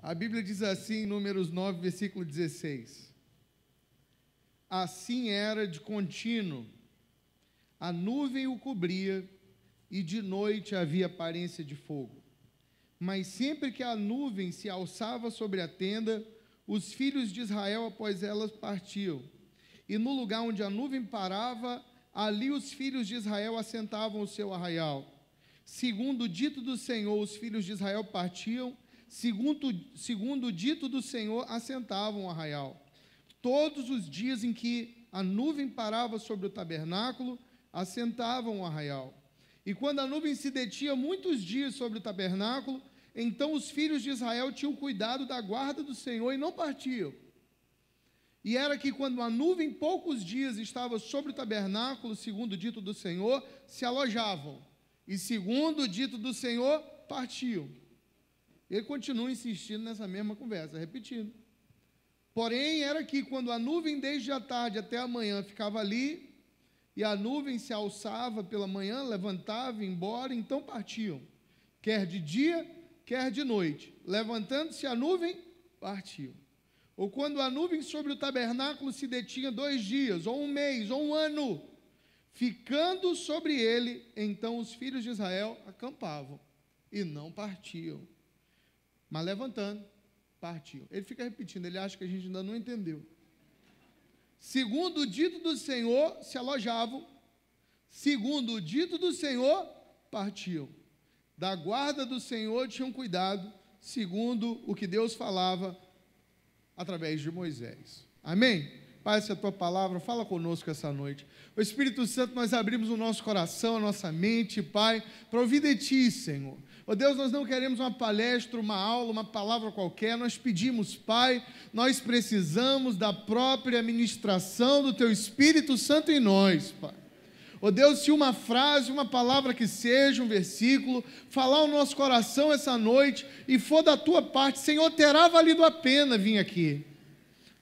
A Bíblia diz assim, em Números 9, versículo 16. Assim era de contínuo, a nuvem o cobria, e de noite havia aparência de fogo. Mas sempre que a nuvem se alçava sobre a tenda, os filhos de Israel após elas partiam. E no lugar onde a nuvem parava, ali os filhos de Israel assentavam o seu arraial. Segundo o dito do Senhor, os filhos de Israel partiam, segundo o dito do Senhor, assentavam o arraial. Todos os dias em que a nuvem parava sobre o tabernáculo, assentavam o arraial. E quando a nuvem se detinha muitos dias sobre o tabernáculo, então os filhos de Israel tinham cuidado da guarda do Senhor e não partiam. E era que quando a nuvem poucos dias estava sobre o tabernáculo, segundo o dito do Senhor, se alojavam. E segundo o dito do Senhor, partiam. Ele continua insistindo nessa mesma conversa, repetindo. Porém, era que quando a nuvem desde a tarde até a manhã ficava ali, e a nuvem se alçava pela manhã, levantava, ia embora, então partiam. Quer de dia, quer de noite. Levantando-se a nuvem, partiam. Ou quando a nuvem sobre o tabernáculo se detinha 2 dias, ou 1 mês, ou 1 ano, ficando sobre ele, então os filhos de Israel acampavam e não partiam. Mas levantando, partiam. Ele fica repetindo, ele acha que a gente ainda não entendeu. Segundo o dito do Senhor, se alojavam. Segundo o dito do Senhor, partiam. Da guarda do Senhor tinham cuidado, segundo o que Deus falava através de Moisés. Amém? Pai, essa é a tua palavra, fala conosco essa noite. O Espírito Santo, nós abrimos o nosso coração, a nossa mente, Pai, para ouvir de Ti, Senhor. Ó Deus, nós não queremos uma palestra, uma aula, uma palavra qualquer, nós pedimos, Pai, nós precisamos da própria ministração do Teu Espírito Santo em nós, Pai. Ó Deus, se uma frase, uma palavra que seja, um versículo, falar ao nosso coração essa noite e for da Tua parte, Senhor, terá valido a pena vir aqui.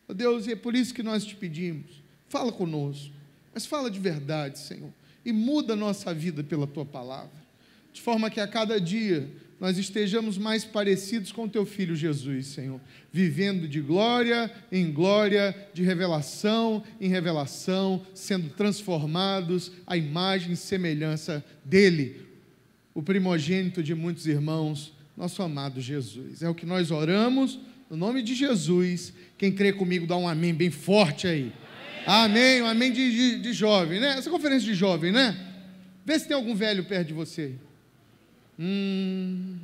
Ó Deus, e é por isso que nós te pedimos, fala conosco, mas fala de verdade, Senhor, e muda a nossa vida pela Tua palavra, de forma que a cada dia nós estejamos mais parecidos com o Teu Filho Jesus, Senhor, vivendo de glória em glória, de revelação em revelação, sendo transformados à imagem e semelhança dEle, o primogênito de muitos irmãos, nosso amado Jesus. É o que nós oramos, no nome de Jesus. Quem crê comigo, dá um amém bem forte aí. Amém, um amém de jovem, né? Essa conferência de jovem, né? Vê se tem algum velho perto de você. Né?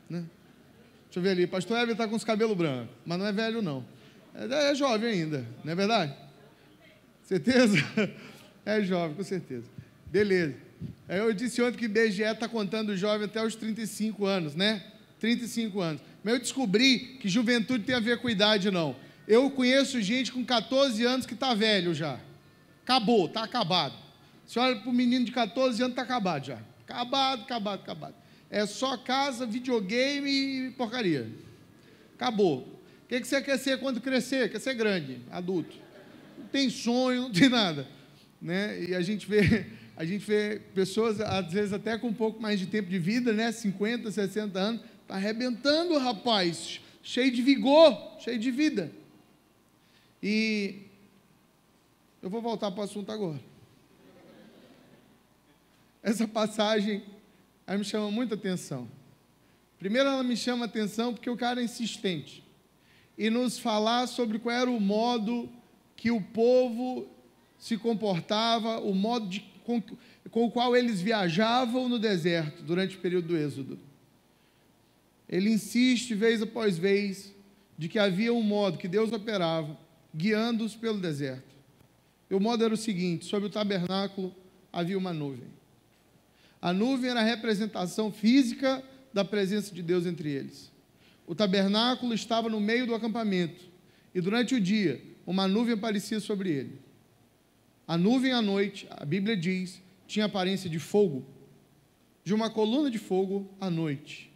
Deixa eu ver ali, pastor Eber está com os cabelos brancos, mas não é velho não, é jovem ainda, não é verdade? Certeza? É jovem, com certeza. Beleza. Eu disse ontem que o IBGE está contando o jovem até os 35 anos, né? 35 anos. Mas eu descobri que juventude tem a ver com idade, não. Eu conheço gente com 14 anos que está velho já. Acabou, está acabado. Você olha para o menino de 14 anos, está acabado já. Acabado. É só casa, videogame e porcaria. Acabou. O que você quer ser quando crescer? Quer ser grande, adulto. Não tem sonho, não tem nada. Né? E a gente vê pessoas, às vezes até com um pouco mais de tempo de vida, né? 50, 60 anos, está arrebentando, rapaz, cheio de vigor, cheio de vida. E eu vou voltar para o assunto agora. Essa passagem aí me chama muita atenção. Primeiro, ela me chama atenção porque o cara é insistente em nos falar sobre qual era o modo que o povo se comportava, o modo com o qual eles viajavam no deserto durante o período do Êxodo. Ele insiste, vez após vez, de que havia um modo que Deus operava, guiando-os pelo deserto. E o modo era o seguinte: sobre o tabernáculo havia uma nuvem. A nuvem era a representação física da presença de Deus entre eles. O tabernáculo estava no meio do acampamento, e durante o dia, uma nuvem aparecia sobre ele. A nuvem à noite, a Bíblia diz, tinha aparência de fogo, de uma coluna de fogo à noite.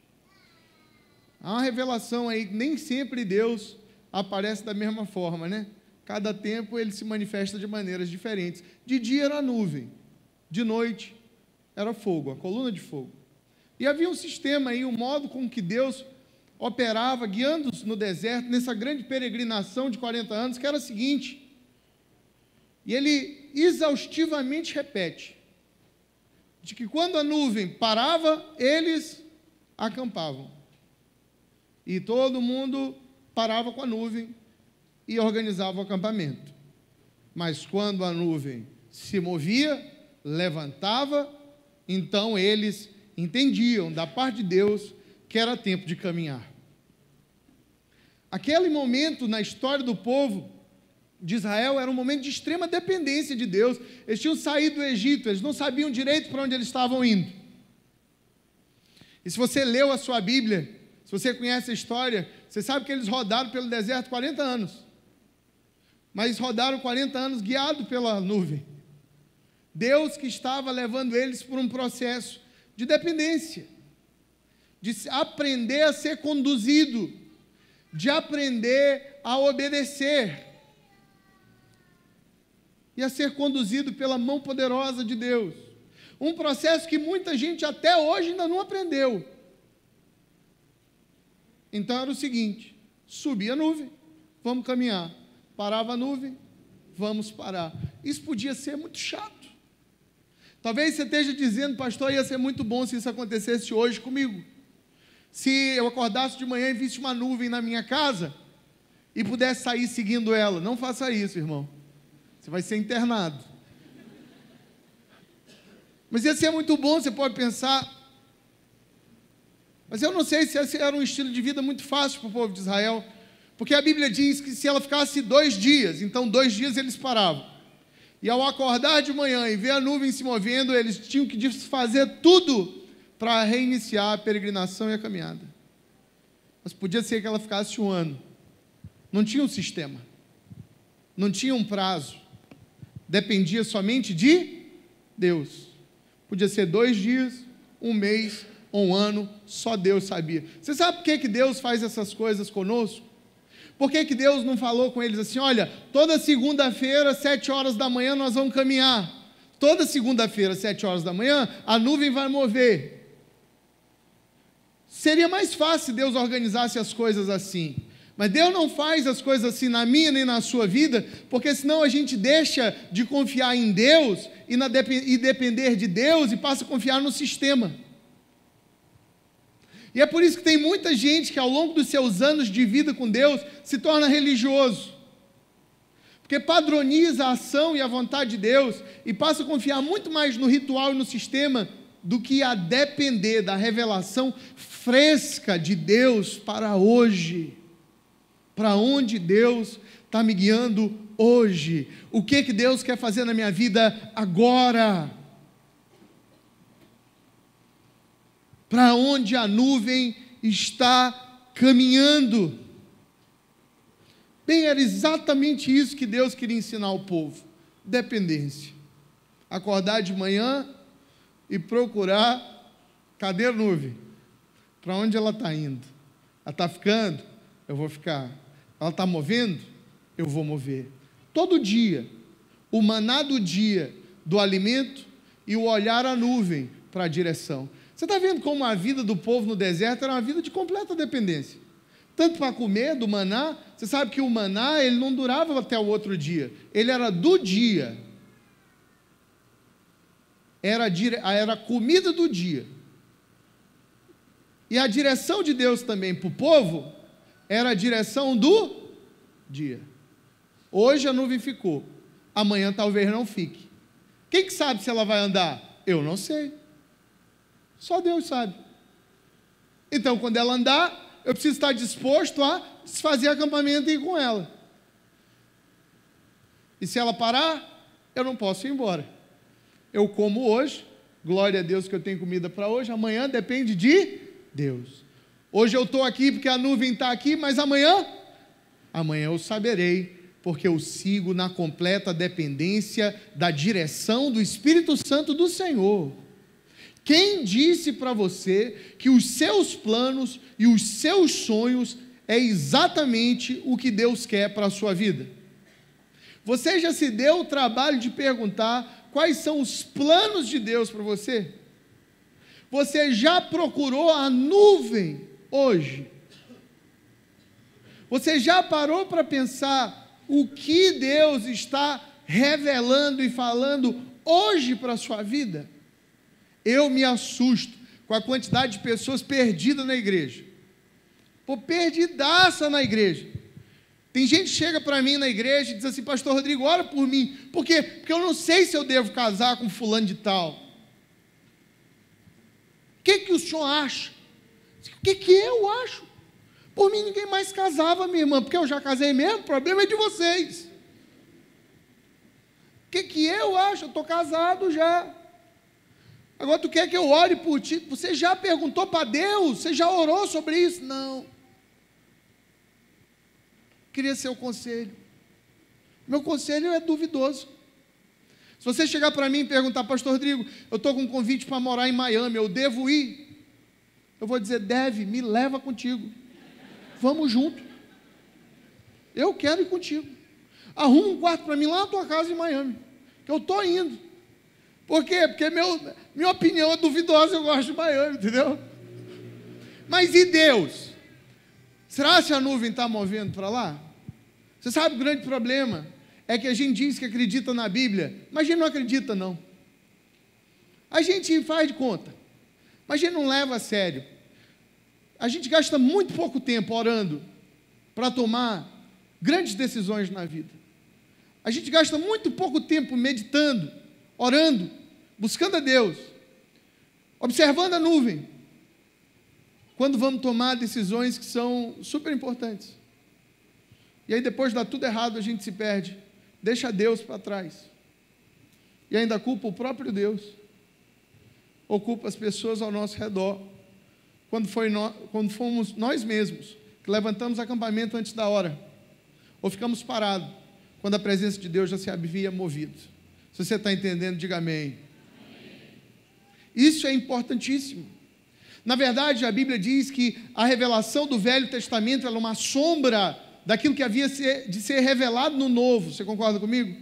Há uma revelação aí, nem sempre Deus aparece da mesma forma, né? Cada tempo ele se manifesta de maneiras diferentes. De dia era a nuvem, de noite era fogo, a coluna de fogo. E havia um sistema aí, um modo com que Deus operava, guiando-os no deserto, nessa grande peregrinação de 40 anos, que era a seguinte, e ele exaustivamente repete, de que quando a nuvem parava, eles acampavam. E todo mundo parava com a nuvem e organizava o acampamento. Mas quando a nuvem se movia, levantava, então eles entendiam da parte de Deus que era tempo de caminhar. Aquele momento na história do povo de Israel era um momento de extrema dependência de Deus. Eles tinham saído do Egito, eles não sabiam direito para onde eles estavam indo. E se você leu a sua Bíblia, se você conhece a história, você sabe que eles rodaram pelo deserto 40 anos. Mas rodaram 40 anos guiados pela nuvem. Deus que estava levando eles por um processo de dependência, de aprender a ser conduzido, de aprender a obedecer e a ser conduzido pela mão poderosa de Deus. Um processo que muita gente até hoje ainda não aprendeu. Então era o seguinte, subia a nuvem, vamos caminhar. Parava a nuvem, vamos parar. Isso podia ser muito chato. Talvez você esteja dizendo, pastor, ia ser muito bom se isso acontecesse hoje comigo. Se eu acordasse de manhã e visse uma nuvem na minha casa e pudesse sair seguindo ela. Não faça isso, irmão. Você vai ser internado. Mas ia ser muito bom, você pode pensar. Mas eu não sei se esse era um estilo de vida muito fácil para o povo de Israel. Porque a Bíblia diz que se ela ficasse 2 dias, então 2 dias eles paravam. E ao acordar de manhã e ver a nuvem se movendo, eles tinham que desfazer tudo para reiniciar a peregrinação e a caminhada. Mas podia ser que ela ficasse 1 ano. Não tinha um sistema. Não tinha um prazo. Dependia somente de Deus. Podia ser 2 dias, 1 mês ou 1 ano, só Deus sabia. Você sabe por que Deus faz essas coisas conosco? Por que Deus não falou com eles assim, olha, toda segunda-feira, 7 horas da manhã, nós vamos caminhar. Toda segunda-feira, 7 horas da manhã, a nuvem vai mover. Seria mais fácil se Deus organizasse as coisas assim. Mas Deus não faz as coisas assim na minha nem na sua vida, porque senão a gente deixa de confiar em Deus e depender de Deus e passa a confiar no sistema. E é por isso que tem muita gente que ao longo dos seus anos de vida com Deus se torna religioso. Porque padroniza a ação e a vontade de Deus e passa a confiar muito mais no ritual e no sistema do que a depender da revelação fresca de Deus para hoje. Para onde Deus está me guiando hoje? O que Deus quer fazer na minha vida agora? Para onde a nuvem está caminhando? Bem, era exatamente isso que Deus queria ensinar ao povo. Dependência. Acordar de manhã e procurar, cadê a nuvem? Para onde ela está indo? Ela está ficando? Eu vou ficar. Ela está movendo? Eu vou mover. Todo dia, o maná do dia do alimento e o olhar à nuvem para a direção. Você está vendo como a vida do povo no deserto era uma vida de completa dependência. Tanto para comer do maná, você sabe que o maná ele não durava até o outro dia. Ele era do dia. Era a comida do dia. E a direção de Deus também para o povo era a direção do dia. Hoje a nuvem ficou. Amanhã talvez não fique. Quem que sabe se ela vai andar? Eu não sei. Só Deus sabe. Então, quando ela andar, eu preciso estar disposto a desfazer acampamento e ir com ela. E se ela parar, eu não posso ir embora. Eu como hoje, glória a Deus que eu tenho comida para hoje, amanhã depende de Deus. Hoje eu estou aqui porque a nuvem está aqui, mas amanhã eu saberei, porque eu sigo na completa dependência da direção do Espírito Santo do Senhor. Quem disse para você que os seus planos e os seus sonhos é exatamente o que Deus quer para a sua vida? Você já se deu o trabalho de perguntar quais são os planos de Deus para você? Você já procurou a nuvem hoje Você já parou para pensar o que Deus está revelando e falando hoje para a sua vida? Eu me assusto com a quantidade de pessoas perdidas na igreja. Pô, perdidaça na igreja. Tem gente que chega para mim na igreja e diz assim: pastor Rodrigo, ora por mim. Por quê? Porque eu não sei se eu devo casar com fulano de tal. O que o senhor acha? O que eu acho? Por mim ninguém mais casava, minha irmã, porque eu já casei mesmo, o problema é de vocês. O que eu acho? Eu estou casado já. Agora tu quer que eu ore por ti? Você já perguntou para Deus? Você já orou sobre isso? Não. Queria seu conselho. Meu conselho é duvidoso. Se você chegar para mim e perguntar: pastor Rodrigo, eu estou com um convite para morar em Miami, eu devo ir? Eu vou dizer: deve, me leva contigo. Vamos junto. Eu quero ir contigo. Arruma um quarto para mim lá na tua casa em Miami, que eu estou indo. Por quê? Porque minha opinião é duvidosa, eu gosto de Miami, entendeu? Mas e Deus? Será que a nuvem está movendo para lá? Você sabe o grande problema? É que a gente diz que acredita na Bíblia, mas a gente não acredita não. A gente faz de conta, mas a gente não leva a sério. A gente gasta muito pouco tempo orando para tomar grandes decisões na vida. A gente gasta muito pouco tempo meditando, orando, buscando a Deus, observando a nuvem, quando vamos tomar decisões que são super importantes. E aí depois dá tudo errado, a gente se perde, deixa Deus para trás, e ainda culpa o próprio Deus, ou culpa as pessoas ao nosso redor, quando fomos nós mesmos que levantamos acampamento antes da hora, ou ficamos parados, quando a presença de Deus já se havia movido. Se você está entendendo, diga amém. Isso é importantíssimo. Na verdade, a Bíblia diz que a revelação do Velho Testamento ela é uma sombra daquilo que havia de ser revelado no Novo. Você concorda comigo?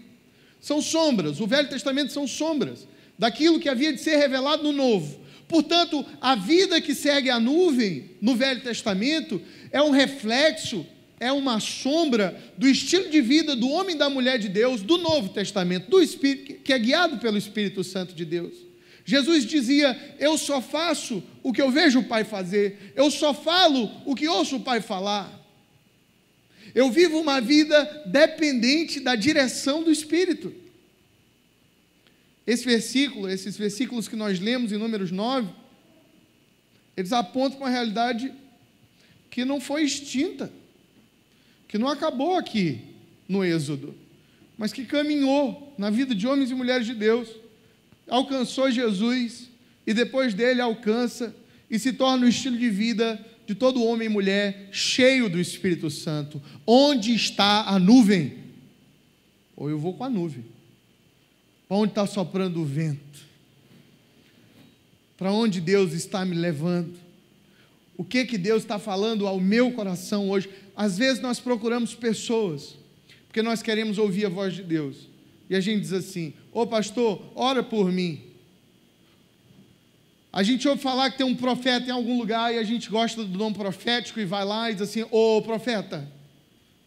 São sombras. O Velho Testamento são sombras daquilo que havia de ser revelado no Novo. Portanto, a vida que segue a nuvem no Velho Testamento é um reflexo, é uma sombra do estilo de vida do homem e da mulher de Deus do Novo Testamento, do Espírito, que é guiado pelo Espírito Santo de Deus. Jesus dizia: eu só faço o que eu vejo o Pai fazer, eu só falo o que ouço o Pai falar. Eu vivo uma vida dependente da direção do Espírito. Esses versículos que nós lemos em Números 9, eles apontam para uma realidade que não foi extinta, que não acabou aqui no Êxodo, mas que caminhou na vida de homens e mulheres de Deus, alcançou Jesus e depois dele alcança e se torna o estilo de vida de todo homem e mulher cheio do Espírito Santo. Onde está a nuvem? Ou eu vou com a nuvem. Para onde está soprando o vento? Para onde Deus está me levando? O que Deus está falando ao meu coração hoje? Às vezes nós procuramos pessoas, porque nós queremos ouvir a voz de Deus, e a gente diz assim: ô pastor, ora por mim. A gente ouve falar que tem um profeta em algum lugar, e a gente gosta do dom profético, e vai lá e diz assim: ô profeta,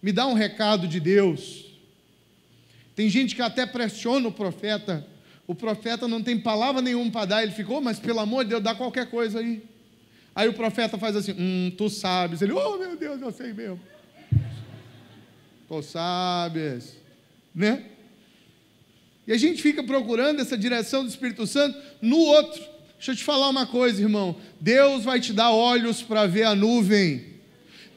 me dá um recado de Deus. Tem gente que até pressiona o profeta não tem palavra nenhuma para dar, ele ficou: mas pelo amor de Deus, dá qualquer coisa aí. Aí o profeta faz assim: tu sabes. Ele: oh meu Deus, eu sei mesmo. Tu sabes, né? E a gente fica procurando essa direção do Espírito Santo no outro. Deixa eu te falar uma coisa, irmão. Deus vai te dar olhos para ver a nuvem.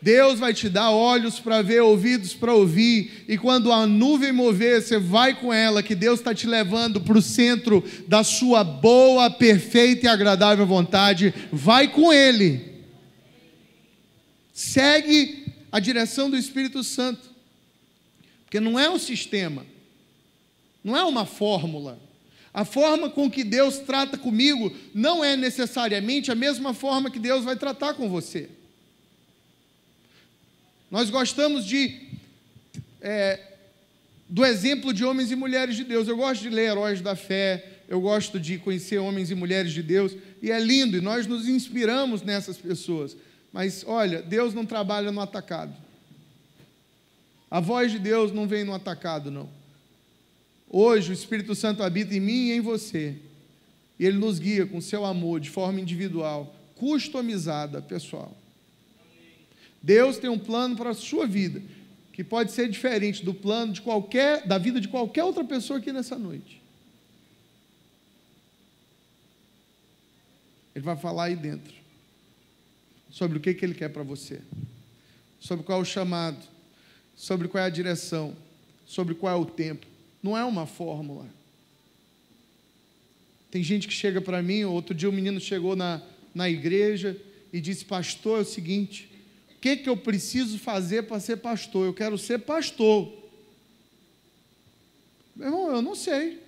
Deus vai te dar olhos para ver, ouvidos para ouvir. E quando a nuvem mover, você vai com ela, que Deus está te levando para o centro da sua boa, perfeita e agradável vontade. Vai com Ele. Segue a direção do Espírito Santo. Porque não é um sistema, não é uma fórmula. A forma com que Deus trata comigo não é necessariamente a mesma forma que Deus vai tratar com você. Nós gostamos do exemplo de homens e mulheres de Deus. Eu gosto de ler Heróis da Fé, eu gosto de conhecer homens e mulheres de Deus, e é lindo, e nós nos inspiramos nessas pessoas. Mas, olha, Deus não trabalha no atacado. A voz de Deus não vem no atacado, não. Hoje o Espírito Santo habita em mim e em você. E Ele nos guia com seu amor, de forma individual, customizada, pessoal. Deus tem um plano para a sua vida, que pode ser diferente do plano da vida de qualquer outra pessoa aqui nessa noite. Ele vai falar aí dentro, sobre o que Ele quer para você, sobre qual é o chamado, sobre qual é a direção, sobre qual é o tempo. Não é uma fórmula. Tem gente que chega para mim, outro dia um menino chegou na igreja e disse: pastor, é o seguinte, o que eu preciso fazer para ser pastor? Eu quero ser pastor. Meu irmão, eu não sei.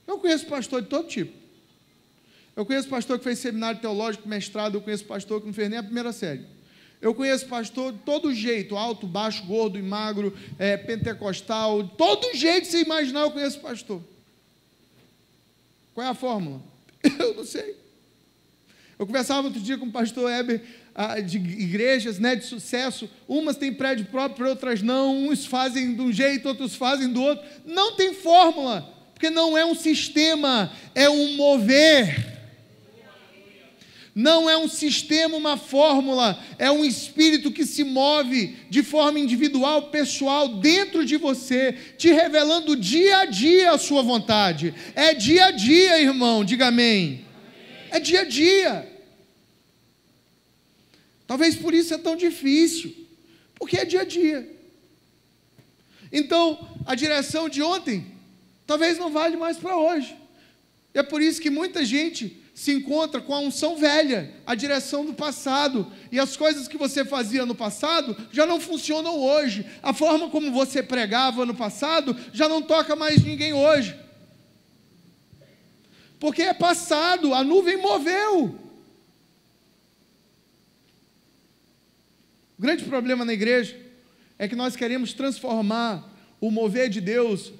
Eu conheço pastor de todo tipo. Eu conheço pastor que fez seminário teológico, mestrado, eu conheço pastor que não fez nem a primeira série. Eu conheço pastor de todo jeito, alto, baixo, gordo e magro, pentecostal, todo jeito que você imaginar, eu conheço pastor. Qual é a fórmula? Eu não sei. Eu conversava outro dia com o pastor Heber, de igrejas, né, de sucesso, umas têm prédio próprio, outras não, uns fazem de um jeito, outros fazem do outro. Não tem fórmula, porque não é um sistema, é um mover. Não é um sistema, uma fórmula, é um espírito que se move de forma individual, pessoal, dentro de você, te revelando dia a dia a sua vontade. É dia a dia, irmão, diga amém. É dia a dia. Talvez por isso é tão difícil, porque é dia a dia. Então, a direção de ontem, talvez não vale mais para hoje. É por isso que muita gente se encontra com a unção velha, a direção do passado, e as coisas que você fazia no passado já não funcionam hoje, a forma como você pregava no passado já não toca mais ninguém hoje, porque é passado, a nuvem moveu. O grande problema na igreja é que nós queremos transformar o mover de Deus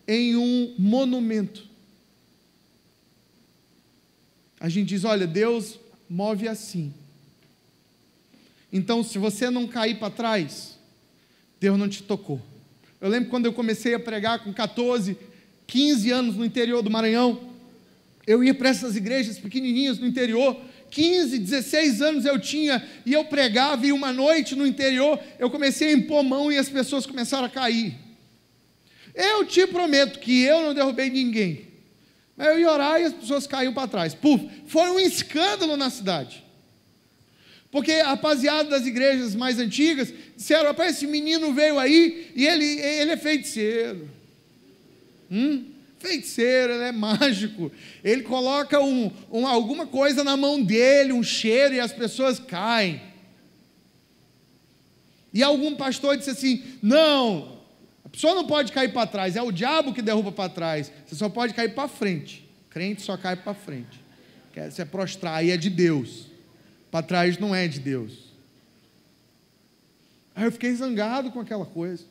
em um monumento. A gente diz: olha, Deus move assim. Então, se você não cair para trás, Deus não te tocou. Eu lembro quando eu comecei a pregar com 14, 15 anos no interior do Maranhão, eu ia para essas igrejas pequenininhas no interior, 15, 16 anos eu tinha, e eu pregava, e uma noite no interior, eu comecei a impor mão e as pessoas começaram a cair. Eu te prometo que eu não derrubei ninguém. Eu ia orar e as pessoas caíam para trás. Puf, foi um escândalo na cidade. Porque a rapaziada das igrejas mais antigas disseram: rapaz, esse menino veio aí e ele é feiticeiro. Feiticeiro, ele é mágico. Ele coloca alguma coisa na mão dele, um cheiro, e as pessoas caem. E algum pastor disse assim: não, a pessoa não pode cair para trás, é o diabo que derruba para trás, você só pode cair para frente. Crente só cai para frente, quer se prostrar, aí é de Deus, para trás não é de Deus. Aí eu fiquei zangado com aquela coisa,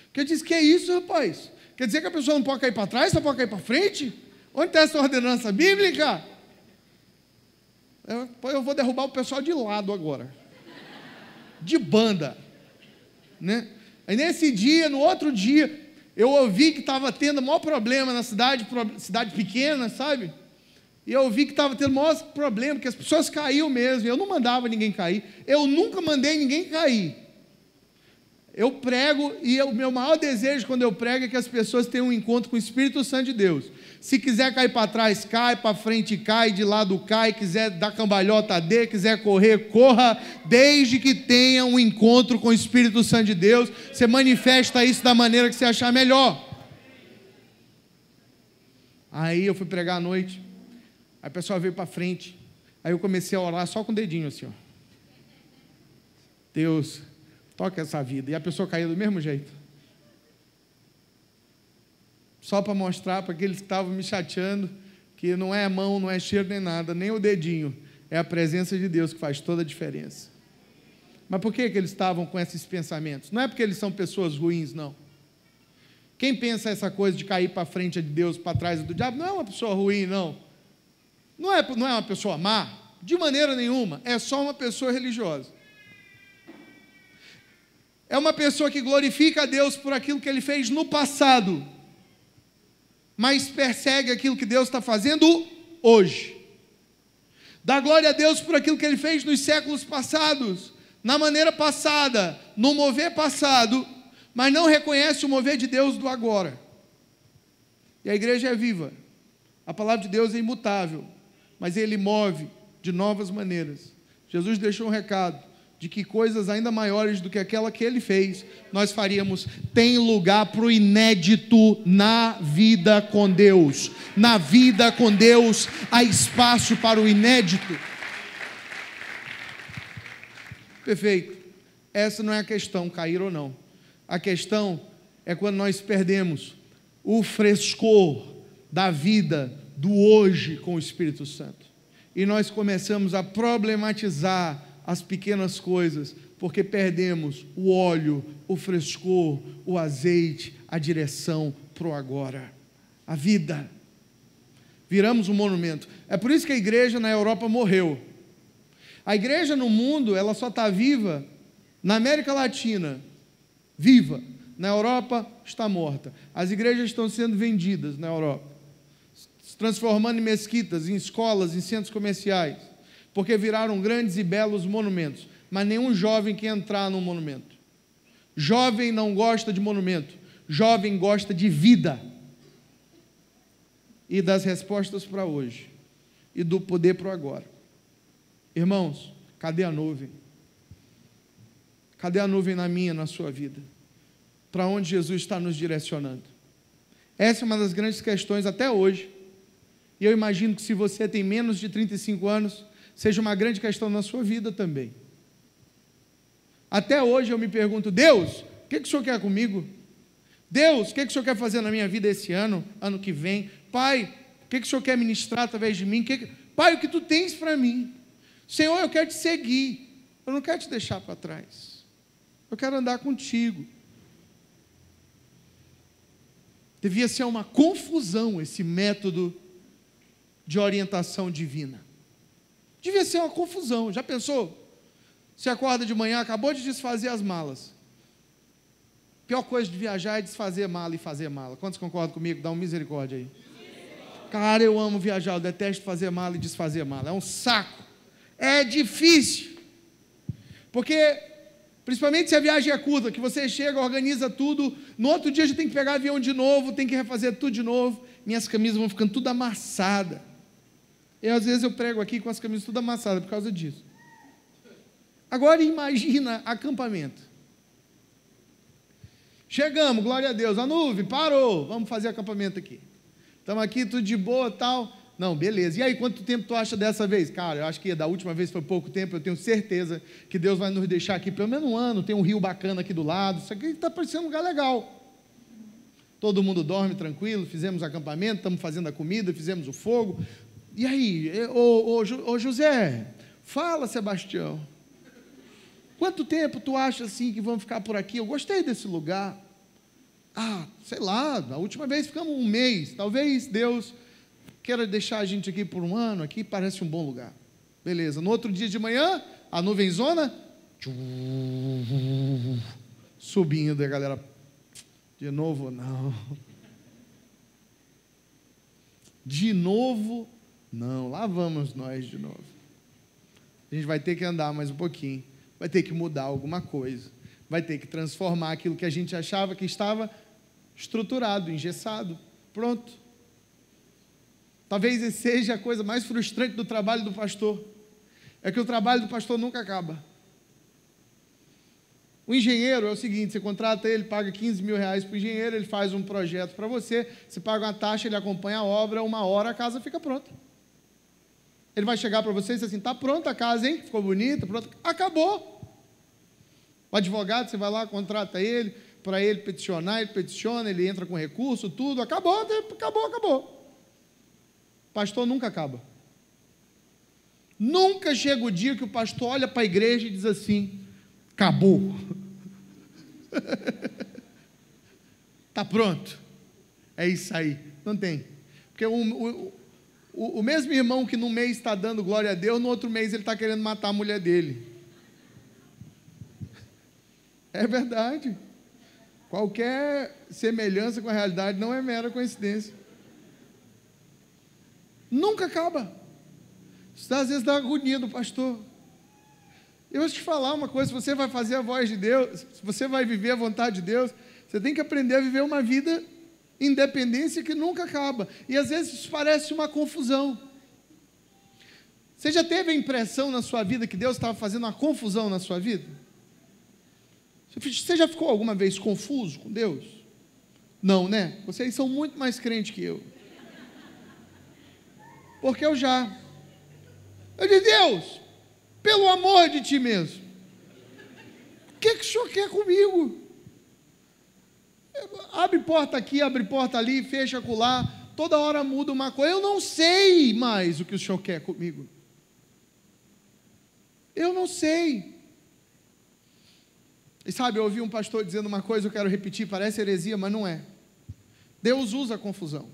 porque eu disse: que é isso, rapaz? Quer dizer que a pessoa não pode cair para trás, só pode cair para frente? Onde está essa ordenança bíblica? Eu vou derrubar o pessoal de lado agora, de banda, né? Aí nesse dia, no outro dia, eu ouvi que estava tendo o maior problema na cidade pequena, sabe? E eu ouvi que estava tendo o maior problema, que as pessoas caíam mesmo. Eu não mandava ninguém cair, eu nunca mandei ninguém cair. Eu prego, e o meu maior desejo quando eu prego é que as pessoas tenham um encontro com o Espírito Santo de Deus. Se quiser cair para trás, cai, para frente cai, de lado cai, quiser dar cambalhota, dê, quiser correr, corra, desde que tenha um encontro com o Espírito Santo de Deus. Você manifesta isso da maneira que você achar melhor. Aí eu fui pregar à noite, aí o pessoal veio para frente, aí eu comecei a orar só com o dedinho assim, ó. Deus, toca essa vida. E a pessoa caía do mesmo jeito. Só para mostrar para aqueles que estavam me chateando que não é a mão, não é cheiro nem nada, nem o dedinho. É a presença de Deus que faz toda a diferença. Mas por que eles estavam com esses pensamentos? Não é porque eles são pessoas ruins, não. Quem pensa essa coisa de cair para frente de Deus, para trás do diabo, não é uma pessoa ruim, não. Não é uma pessoa má, de maneira nenhuma. É só uma pessoa religiosa. é uma pessoa que glorifica a Deus por aquilo que Ele fez no passado, mas persegue aquilo que Deus está fazendo hoje. Dá glória a Deus por aquilo que Ele fez nos séculos passados, na maneira passada, no mover passado, mas não reconhece o mover de Deus do agora. E a igreja é viva, a palavra de Deus é imutável, mas Ele move de novas maneiras. Jesus deixou um recado de que coisas ainda maiores do que aquela que Ele fez, nós faríamos. Tem lugar para o inédito na vida com Deus. Na vida com Deus há espaço para o inédito. Perfeito. Essa não é a questão, cair ou não. A questão é quando nós perdemos o frescor da vida do hoje com o Espírito Santo. E nós começamos a problematizar as pequenas coisas, porque perdemos o óleo, o frescor, o azeite, a direção para o agora, a vida. Viramos um monumento. É por isso que a igreja na Europa morreu. A igreja no mundo, ela só está viva na América Latina, viva. Na Europa está morta. As igrejas estão sendo vendidas na Europa, se transformando em mesquitas, em escolas, em centros comerciais, porque viraram grandes e belos monumentos, mas nenhum jovem quer entrar num monumento. Jovem não gosta de monumento, jovem gosta de vida, e das respostas para hoje, e do poder para o agora. Irmãos, cadê a nuvem? Cadê a nuvem na minha, na sua vida? Para onde Jesus está nos direcionando? Essa é uma das grandes questões até hoje, e eu imagino que se você tem menos de 35 anos, seja uma grande questão na sua vida também. Até hoje eu me pergunto: Deus, o que o Senhor quer comigo? Deus, o que o Senhor quer fazer na minha vida esse ano, ano que vem? Pai, o que o Senhor quer ministrar através de mim? Pai, o que Tu tens para mim? Senhor, eu quero Te seguir, eu não quero Te deixar para trás, eu quero andar contigo. Devia ser uma confusão esse método de orientação divina. Devia ser uma confusão. Já pensou? Você acorda de manhã, acabou de desfazer as malas. Pior coisa de viajar é desfazer mala e fazer mala. Quantos concordam comigo? Dá uma misericórdia aí. Cara, eu amo viajar, eu detesto fazer mala e desfazer mala. É um saco. É difícil. Porque, principalmente se a viagem é curta, que você chega, organiza tudo, no outro dia já tem que pegar avião de novo, tem que refazer tudo de novo. Minhas camisas vão ficando tudo amassadas. E às vezes eu prego aqui com as camisas tudo amassadas por causa disso. Agora imagina acampamento. Chegamos, glória a Deus, a nuvem parou, vamos fazer acampamento aqui. Estamos aqui, tudo de boa, tal. Não, beleza. E aí, quanto tempo tu acha dessa vez? Cara, eu acho que da última vez foi pouco tempo, eu tenho certeza que Deus vai nos deixar aqui pelo menos um ano, tem um rio bacana aqui do lado, isso aqui está parecendo um lugar legal. Todo mundo dorme tranquilo, fizemos acampamento, estamos fazendo a comida, fizemos o fogo. E aí, ô José, fala, Sebastião, quanto tempo tu acha assim que vamos ficar por aqui? Eu gostei desse lugar. Ah, sei lá, a última vez ficamos um mês, talvez Deus queira deixar a gente aqui por um ano, aqui parece um bom lugar. Beleza, no outro dia de manhã, a nuvenzona, subindo, e a galera, de novo não. De novo não, lá vamos nós de novo. A gente vai ter que andar mais um pouquinho, vai ter que mudar alguma coisa, vai ter que transformar aquilo que a gente achava que estava estruturado, engessado, pronto. Talvez essa seja a coisa mais frustrante do trabalho do pastor, é que o trabalho do pastor nunca acaba. O engenheiro é o seguinte, você contrata ele, paga 15 mil reais para o engenheiro, ele faz um projeto para você, você paga uma taxa, ele acompanha a obra, 1 hora a casa fica pronta. Ele vai chegar para você e dizer assim, está pronta a casa, hein? Ficou bonita, pronta, acabou. O advogado, você vai lá, contrata ele, para ele peticionar, ele peticiona, ele entra com recurso, tudo, acabou. Pastor nunca acaba. Nunca chega o dia que o pastor olha para a igreja e diz assim, acabou. Está pronto. É isso aí. Não tem. Porque o mesmo irmão que num mês está dando glória a Deus, no outro mês ele está querendo matar a mulher dele. É verdade. Qualquer semelhança com a realidade não é mera coincidência. Nunca acaba. Isso às vezes dá agonia do pastor. Eu vou te falar uma coisa: se você vai fazer a voz de Deus, se você vai viver a vontade de Deus, você tem que aprender a viver uma vida independência que nunca acaba. E às vezes isso parece uma confusão. Você já teve a impressão na sua vida que Deus estava fazendo uma confusão na sua vida? Você já ficou alguma vez confuso com Deus? Não, né? Vocês são muito mais crentes que eu. Porque eu disse: Deus, pelo amor de ti mesmo, o que o Senhor quer comigo? Abre porta aqui, abre porta ali, fecha acolá, toda hora muda uma coisa. Eu não sei mais o que o Senhor quer comigo. Eu não sei. E sabe, eu ouvi um pastor dizendo uma coisa, eu quero repetir, parece heresia, mas não é. Deus usa a confusão.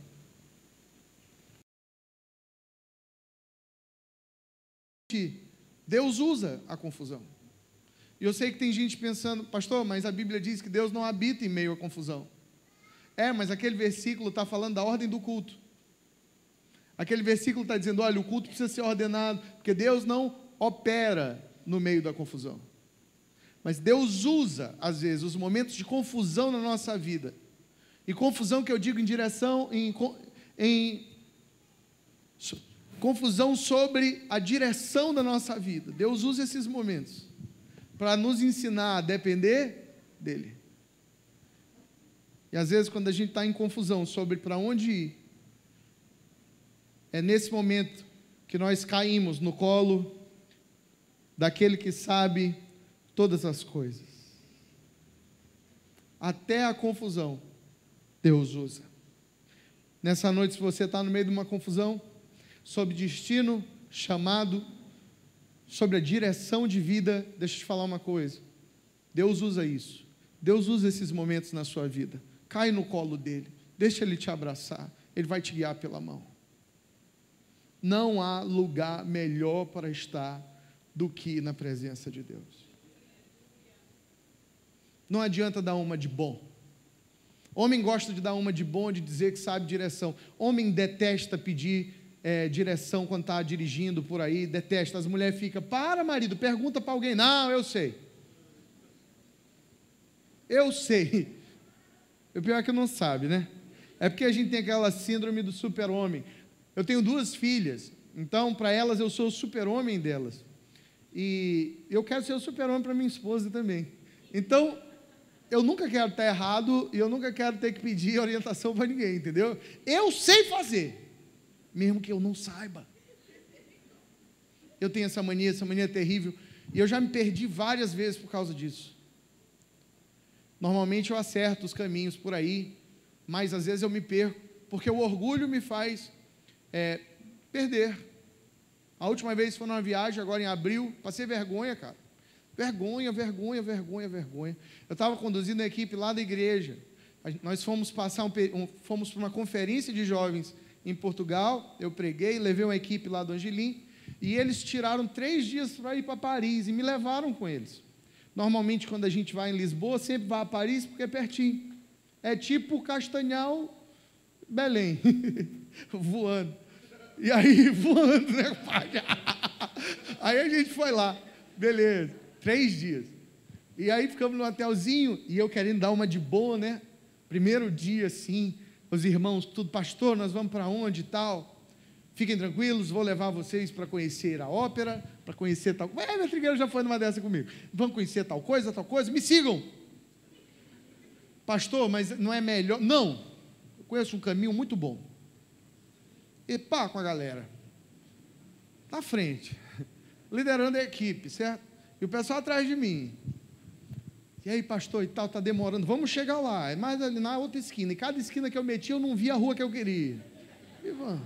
Deus usa a confusão. E eu sei que tem gente pensando: pastor, mas a Bíblia diz que Deus não habita em meio à confusão. Mas aquele versículo está falando da ordem do culto. Aquele versículo está dizendo: olha, o culto precisa ser ordenado, porque Deus não opera no meio da confusão. Mas Deus usa, às vezes, os momentos de confusão na nossa vida. E confusão que eu digo em direção, confusão sobre a direção da nossa vida. Deus usa esses momentos para nos ensinar a depender dEle. E às vezes, quando a gente está em confusão sobre para onde ir, é nesse momento que nós caímos no colo daquele que sabe todas as coisas. Até a confusão, Deus usa. Nessa noite, se você está no meio de uma confusão, sobre destino, chamado, sobre a direção de vida, deixa eu te falar uma coisa: Deus usa isso. Deus usa esses momentos na sua vida. Cai no colo dele, deixa ele te abraçar, ele vai te guiar pela mão. Não há lugar melhor para estar do que na presença de Deus. Não adianta dar uma de bom. Homem gosta de dar uma de bom, de dizer que sabe direção. Homem detesta pedir direção quando está dirigindo por aí, detesta. As mulheres ficam: para, marido, pergunta para alguém. Não, eu sei. Eu sei. O pior é que não sabe, né? É porque a gente tem aquela síndrome do super-homem. Eu tenho 2 filhas, então para elas eu sou o super-homem delas. E eu quero ser o super-homem para minha esposa também. Então, eu nunca quero estar errado e eu nunca quero ter que pedir orientação para ninguém, entendeu? Eu sei fazer, mesmo que eu não saiba. Eu tenho essa mania é terrível, e eu já me perdi várias vezes por causa disso. Normalmente eu acerto os caminhos por aí, mas às vezes eu me perco, porque o orgulho me faz perder. A última vez foi numa viagem, agora em abril, passei vergonha, cara. Vergonha. Eu estava conduzindo a equipe lá da igreja. Nós fomos fomos para uma conferência de jovens em Portugal. Eu preguei, levei uma equipe lá do Angelim, e eles tiraram 3 dias para ir para Paris, e me levaram com eles. Normalmente, quando a gente vai em Lisboa, sempre vai a Paris, porque é pertinho. É tipo Castanhal, Belém, voando. E aí, voando, né, pai? Aí a gente foi lá, beleza, 3 dias. E aí ficamos no hotelzinho, e eu querendo dar uma de boa, né? Primeiro dia, assim, os irmãos, tudo: pastor, nós vamos para onde e tal? Fiquem tranquilos, vou levar vocês para conhecer a ópera, para conhecer tal coisa. Minha trigueira já foi numa dessa comigo. Vamos conhecer tal coisa, me sigam. Pastor, mas não é melhor? Não, eu conheço um caminho muito bom. E pá, com a galera na frente, liderando a equipe, certo? E o pessoal atrás de mim. E aí, pastor, e tal, está demorando, vamos chegar lá. É mais ali na outra esquina, e cada esquina que eu meti, eu não via a rua que eu queria. E vamos.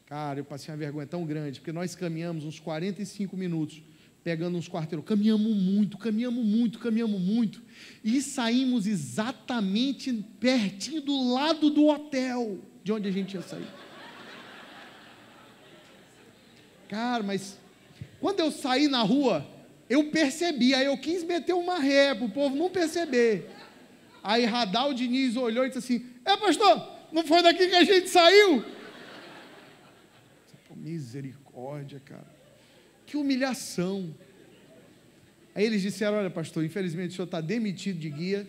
Cara, eu passei uma vergonha tão grande, porque nós caminhamos uns 45 minutos, pegando uns quarteirões, caminhamos muito, e saímos exatamente pertinho do lado do hotel, de onde a gente ia sair. Cara, mas quando eu saí na rua, Eu percebi, aí eu quis meter uma ré para o povo não perceber. Aí Radal Diniz olhou e disse assim: pastor, não foi daqui que a gente saiu? Misericórdia, cara. Que humilhação. Aí eles disseram: olha, pastor, infelizmente o senhor está demitido de guia.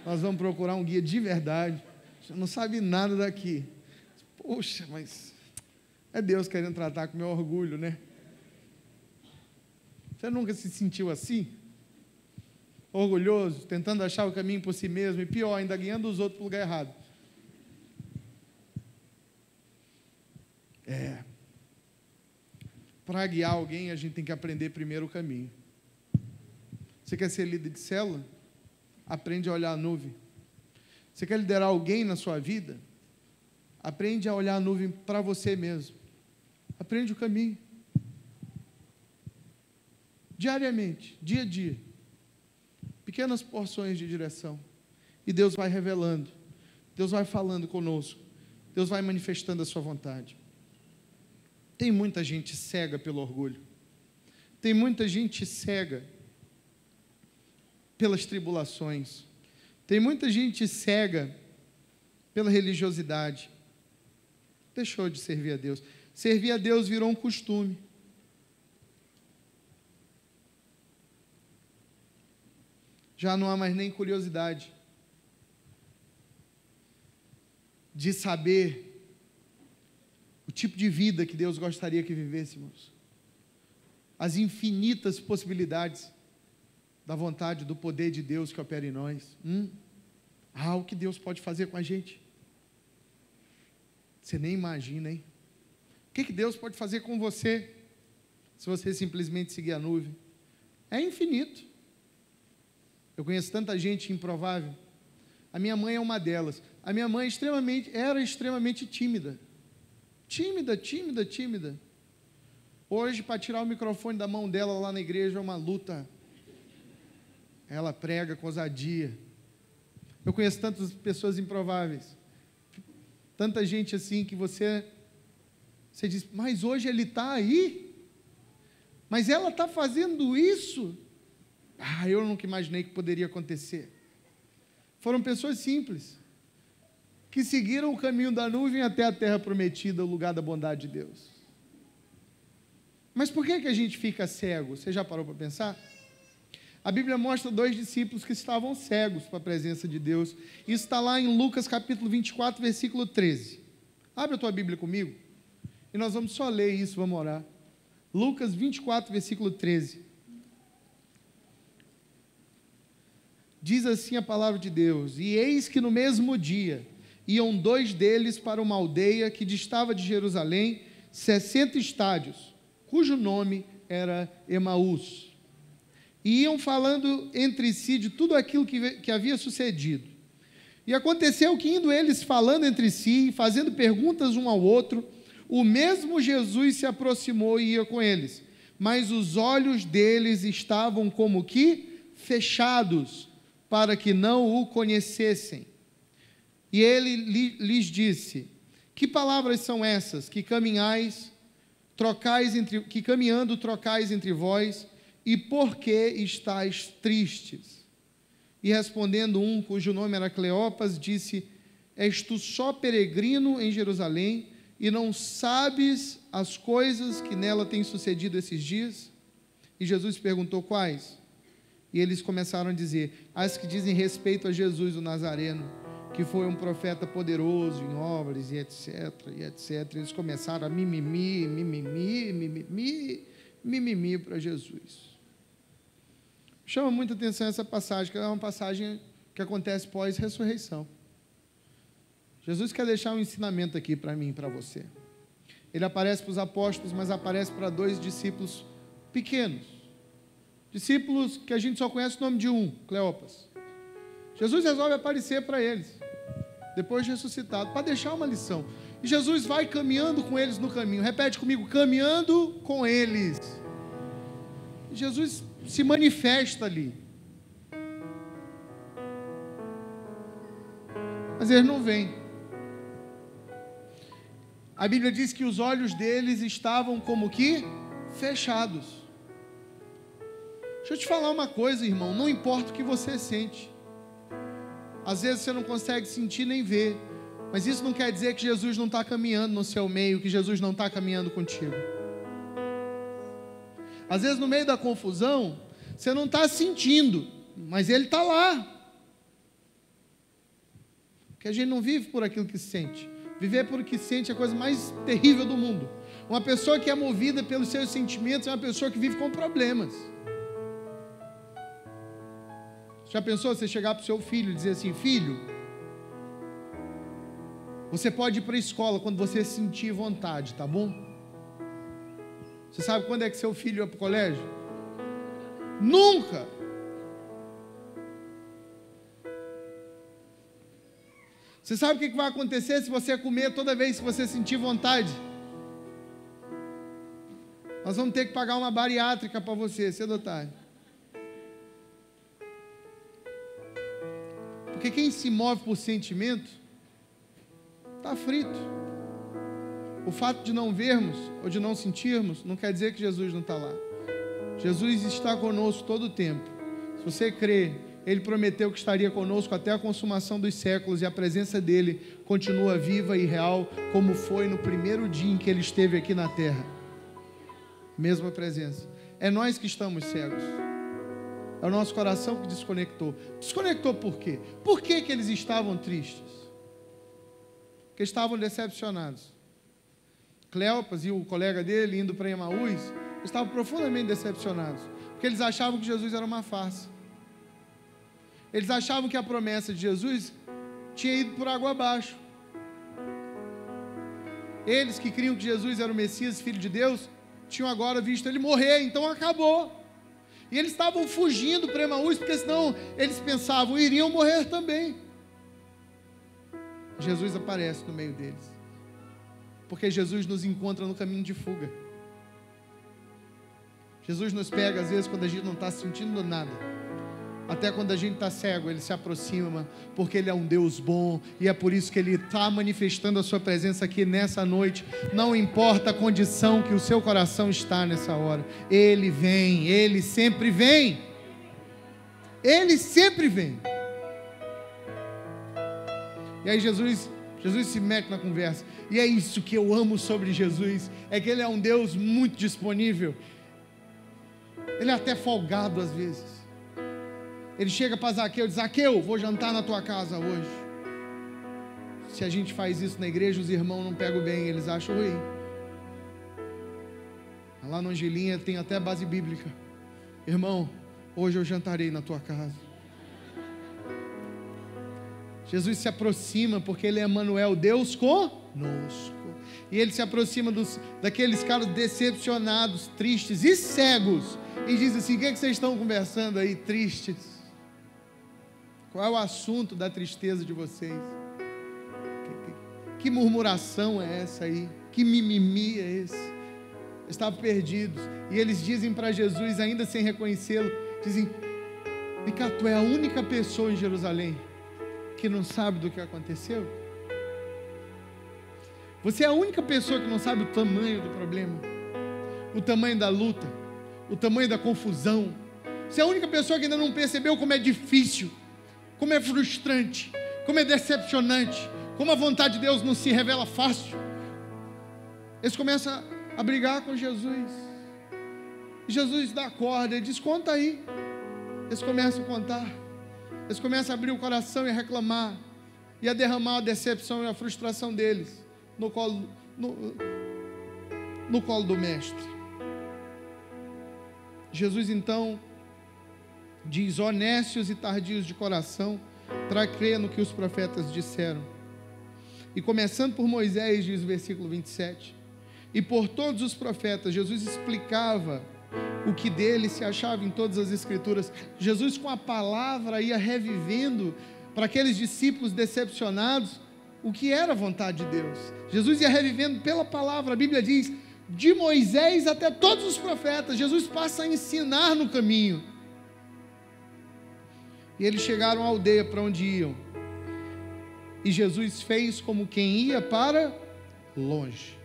Nós vamos procurar um guia de verdade. O senhor não sabe nada daqui. Poxa, mas é Deus querendo tratar com meu orgulho, né? Você nunca se sentiu assim? Orgulhoso, tentando achar o caminho por si mesmo, e pior, ainda guiando os outros para o lugar errado. Para guiar alguém, a gente tem que aprender primeiro o caminho. Você quer ser líder de célula? Aprende a olhar a nuvem. Você quer liderar alguém na sua vida? Aprende a olhar a nuvem para você mesmo. Aprende o caminho. Diariamente, dia a dia. Pequenas porções de direção. E Deus vai revelando. Deus vai falando conosco. Deus vai manifestando a sua vontade. Tem muita gente cega pelo orgulho. Tem muita gente cega pelas tribulações. Tem muita gente cega pela religiosidade. Deixou de servir a Deus. Servir a Deus virou um costume. Já não há mais nem curiosidade de saber o tipo de vida que Deus gostaria que vivêssemos, as infinitas possibilidades da vontade, do poder de Deus que opera em nós. O que Deus pode fazer com a gente? Você nem imagina, hein? O que Deus pode fazer com você, se você simplesmente seguir a nuvem? É infinito. Eu conheço tanta gente improvável. A minha mãe é uma delas. A minha mãe era extremamente tímida. Tímida. Hoje, para tirar o microfone da mão dela lá na igreja, é uma luta. Ela prega com ousadia. Eu conheço tantas pessoas improváveis. Tanta gente assim que você diz: mas hoje ele está aí? Mas ela está fazendo isso? Eu nunca imaginei que poderia acontecer. Foram pessoas simples, que seguiram o caminho da nuvem até a terra prometida, o lugar da bondade de Deus. Mas por que a gente fica cego? Você já parou para pensar? A Bíblia mostra 2 discípulos que estavam cegos para a presença de Deus. Isso está lá em Lucas capítulo 24, versículo 13. Abre a tua Bíblia comigo, e nós vamos só ler isso, vamos orar. Lucas 24, versículo 13. Diz assim a palavra de Deus: e eis que no mesmo dia iam 2 deles para uma aldeia que distava de Jerusalém 60 estádios, cujo nome era Emaús. E iam falando entre si de tudo aquilo que havia sucedido. E aconteceu que, indo eles falando entre si, fazendo perguntas um ao outro, o mesmo Jesus se aproximou e ia com eles, mas os olhos deles estavam como que fechados, para que não o conhecessem. E ele lhes disse: que palavras são essas que caminhando trocais entre vós, e por que estáis tristes? E respondendo um, cujo nome era Cleopas, disse: és tu só peregrino em Jerusalém, e não sabes as coisas que nela têm sucedido esses dias? E Jesus perguntou: quais? E eles começaram a dizer: as que dizem respeito a Jesus o Nazareno, que foi um profeta poderoso em obras, e etc, e etc. Eles começaram a mimimi para Jesus. Chama muita atenção essa passagem, que é uma passagem que acontece pós-ressurreição. Jesus quer deixar um ensinamento aqui para mim e para você. Ele aparece para os apóstolos, mas aparece para 2 discípulos pequenos. Discípulos que a gente só conhece o nome de um, Cleopas. Jesus resolve aparecer para eles, depois de ressuscitado, para deixar uma lição. E Jesus vai caminhando com eles no caminho. Repete comigo: caminhando com eles. E Jesus se manifesta ali. Mas eles não vêm. A Bíblia diz que os olhos deles estavam como que fechados. Deixa eu te falar uma coisa, irmão, não importa o que você sente. Às vezes você não consegue sentir nem ver, mas isso não quer dizer que Jesus não está caminhando no seu meio, que Jesus não está caminhando contigo. Às vezes no meio da confusão, você não está sentindo, mas Ele está lá. Porque a gente não vive por aquilo que sente. Viver por o que sente é a coisa mais terrível do mundo. Uma pessoa que é movida pelos seus sentimentos é uma pessoa que vive com problemas. Já pensou você chegar para o seu filho e dizer assim: filho, você pode ir para a escola quando você sentir vontade, tá bom? Você sabe quando é que seu filho vai para o colégio? Nunca! Você sabe o que vai acontecer se você comer toda vez que você sentir vontade? Nós vamos ter que pagar uma bariátrica para você, cedo ou tarde. Porque quem se move por sentimento está frito. O fato de não vermos ou de não sentirmos não quer dizer que Jesus não está lá. Jesus está conosco todo o tempo. Se você crê, Ele prometeu que estaria conosco até a consumação dos séculos, e a presença dEle continua viva e real, como foi no primeiro dia em que Ele esteve aqui na terra. Mesma presença. É nós que estamos cegos. É o nosso coração que desconectou. Desconectou por quê? Por que eles estavam tristes? Porque estavam decepcionados. Cleopas e o colega dele, indo para Emaús, estavam profundamente decepcionados. Porque eles achavam que Jesus era uma farsa. Eles achavam que a promessa de Jesus tinha ido por água abaixo. Eles que criam que Jesus era o Messias, Filho de Deus, tinham agora visto Ele morrer, então acabou. E eles estavam fugindo para Emaús, porque senão eles pensavam, iriam morrer também. Jesus aparece no meio deles, porque Jesus nos encontra no caminho de fuga. Jesus nos pega às vezes quando a gente não está sentindo nada. Até quando a gente está cego, Ele se aproxima, porque Ele é um Deus bom, e é por isso que Ele está manifestando a sua presença aqui nessa noite. Não importa a condição que o seu coração está nessa hora, Ele vem, Ele sempre vem. Ele sempre vem. E aí Jesus se mete na conversa, e é isso que eu amo sobre Jesus, é que Ele é um Deus muito disponível. Ele é até folgado às vezes. Ele chega para Zaqueu e diz: Zaqueu, vou jantar na tua casa hoje. Se a gente faz isso na igreja, os irmãos não pegam bem, eles acham ruim. Lá no Angelinha tem até base bíblica. Irmão, hoje eu jantarei na tua casa. Jesus se aproxima porque Ele é Emanuel, Deus conosco. E Ele se aproxima daqueles caras decepcionados, tristes e cegos, e diz assim: o que é que vocês estão conversando aí, tristes? Qual é o assunto da tristeza de vocês? Que murmuração é essa aí? Que mimimi é esse? Estavam perdidos, e eles dizem para Jesus, ainda sem reconhecê-lo, dizem: vem cá, tu é a única pessoa em Jerusalém que não sabe do que aconteceu? Você é a única pessoa que não sabe o tamanho do problema, o tamanho da luta, o tamanho da confusão. Você é a única pessoa que ainda não percebeu como é difícil, como é frustrante, como é decepcionante, como a vontade de Deus não se revela fácil. Eles começam a brigar com Jesus, e Jesus dá a corda, Ele diz: conta aí. Eles começam a contar, eles começam a abrir o coração e a reclamar, e a derramar a decepção e a frustração deles no colo do mestre. Jesus então diz: ó nécios e tardios de coração, para crer no que os profetas disseram. E começando por Moisés, diz o versículo 27, e por todos os profetas, Jesus explicava o que dele se achava em todas as escrituras. Jesus, com a palavra, ia revivendo para aqueles discípulos decepcionados o que era a vontade de Deus. Jesus ia revivendo pela palavra. A Bíblia diz: de Moisés até todos os profetas. Jesus passa a ensinar no caminho. E eles chegaram à aldeia para onde iam, e Jesus fez como quem ia para longe.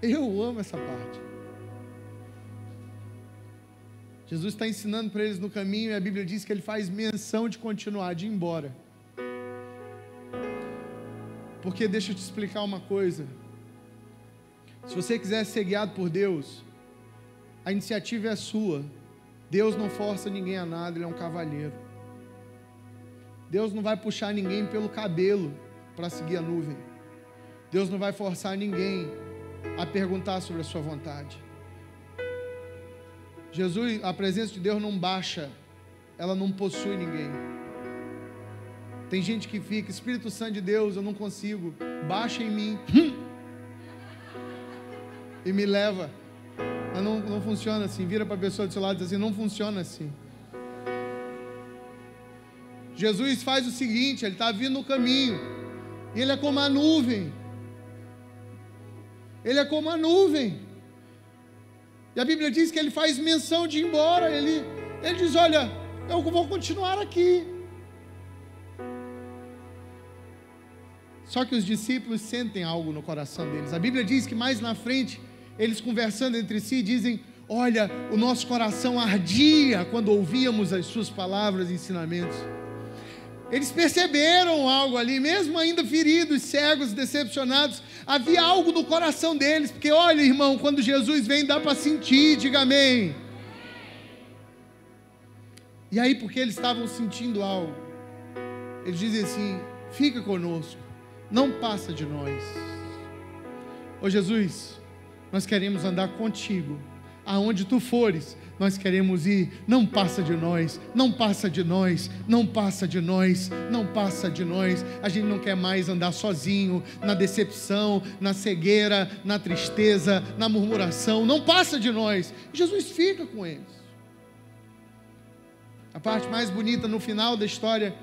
Eu amo essa parte. Jesus está ensinando para eles no caminho, e a Bíblia diz que ele faz menção de continuar, de ir embora. Porque deixa eu te explicar uma coisa. Se você quiser ser guiado por Deus, a iniciativa é sua. Deus não força ninguém a nada, Ele é um cavalheiro. Deus não vai puxar ninguém pelo cabelo para seguir a nuvem. Deus não vai forçar ninguém a perguntar sobre a sua vontade. Jesus, a presença de Deus não baixa, ela não possui ninguém. Tem gente que fica, Espírito Santo de Deus, eu não consigo, baixa em mim e me leva. Mas não funciona assim. Vira para a pessoa do seu lado e diz assim: não funciona assim. Jesus faz o seguinte, ele está vindo no caminho, e ele é como a nuvem. Ele é como a nuvem. E a Bíblia diz que ele faz menção de ir embora. Ele diz: olha, eu vou continuar aqui. Só que os discípulos sentem algo no coração deles. A Bíblia diz que mais na frente, eles conversando entre si, dizem: olha, o nosso coração ardia quando ouvíamos as suas palavras e ensinamentos. Eles perceberam algo ali, mesmo ainda feridos, cegos, decepcionados, havia algo no coração deles, porque olha, irmão, quando Jesus vem dá para sentir, diga amém. E aí, porque eles estavam sentindo algo, eles dizem assim: fica conosco, não passa de nós. Ô Jesus, nós queremos andar contigo, aonde tu fores, nós queremos ir, não passa de nós, não passa de nós, não passa de nós, não passa de nós. A gente não quer mais andar sozinho, na decepção, na cegueira, na tristeza, na murmuração, não passa de nós. Jesus fica com eles. A parte mais bonita no final da história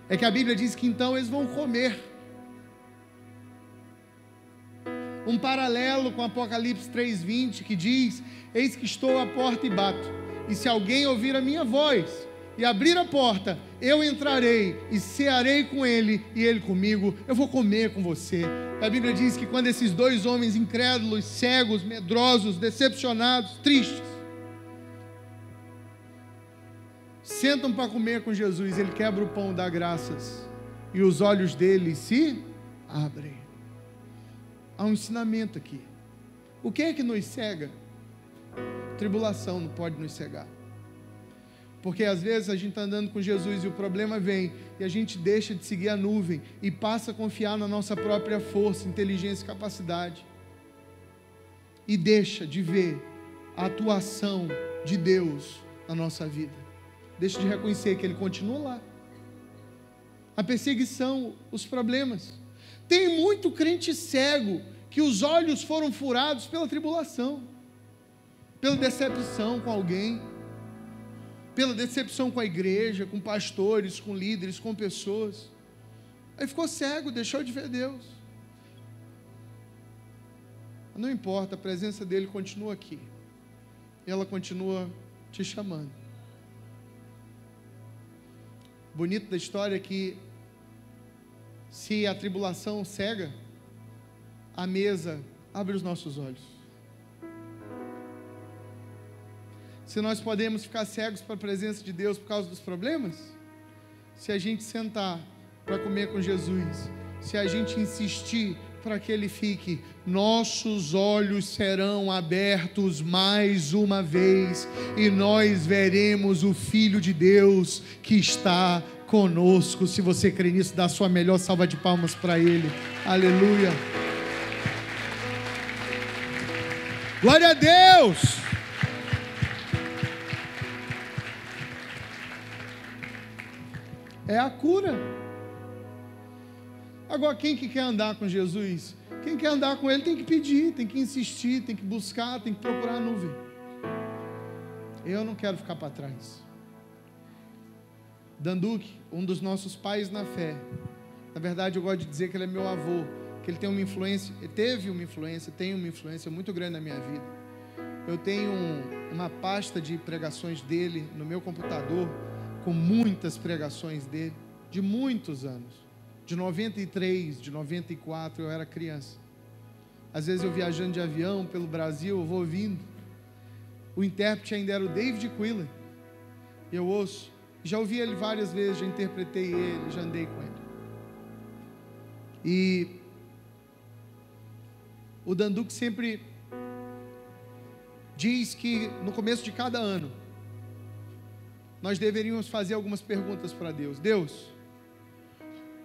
é que a Bíblia diz que então eles vão comer. Um paralelo com Apocalipse 3:20, que diz: eis que estou à porta e bato, e se alguém ouvir a minha voz e abrir a porta, eu entrarei e cearei com ele e ele comigo. Eu vou comer com você. A Bíblia diz que quando esses dois homens incrédulos, cegos, medrosos, decepcionados, tristes, sentam para comer com Jesus, ele quebra o pão, dá graças, e os olhos deles se abrem. Há um ensinamento aqui. O que é que nos cega? Tribulação não pode nos cegar. Porque às vezes a gente está andando com Jesus e o problema vem, e a gente deixa de seguir a nuvem e passa a confiar na nossa própria força, inteligência e capacidade. E deixa de ver a atuação de Deus na nossa vida. Deixa de reconhecer que Ele continua lá. A perseguição, os problemas. Tem muito crente cego que os olhos foram furados pela tribulação, pela decepção com alguém, pela decepção com a igreja, com pastores, com líderes, com pessoas. Aí ficou cego, deixou de ver Deus. Não importa, a presença dele continua aqui. Ela continua te chamando. Bonito da história é que se a tribulação cega, a mesa abre os nossos olhos. Se nós podemos ficar cegos para a presença de Deus por causa dos problemas, se a gente sentar para comer com Jesus, se a gente insistir para que Ele fique, nossos olhos serão abertos mais uma vez, e nós veremos o Filho de Deus que está conosco. Se você crê nisso, dá a sua melhor salva de palmas para Ele. Aleluia. Glória a Deus. É a cura. Agora, quem que quer andar com Jesus? Quem quer andar com Ele tem que pedir, tem que insistir, tem que buscar, tem que procurar a nuvem. Eu não quero ficar para trás. Danduque, um dos nossos pais na fé, na verdade eu gosto de dizer que ele é meu avô, que ele tem uma influência, ele teve uma influência, tem uma influência muito grande na minha vida. Eu tenho uma pasta de pregações dele no meu computador, com muitas pregações dele, de muitos anos, de 93, de 94, eu era criança. Às vezes eu viajando de avião pelo Brasil, eu vou ouvindo. O intérprete ainda era o David Quillen. Eu ouço, já ouvi ele várias vezes, já interpretei ele, já andei com ele. E o Danduque sempre diz que no começo de cada ano nós deveríamos fazer algumas perguntas para Deus. Deus,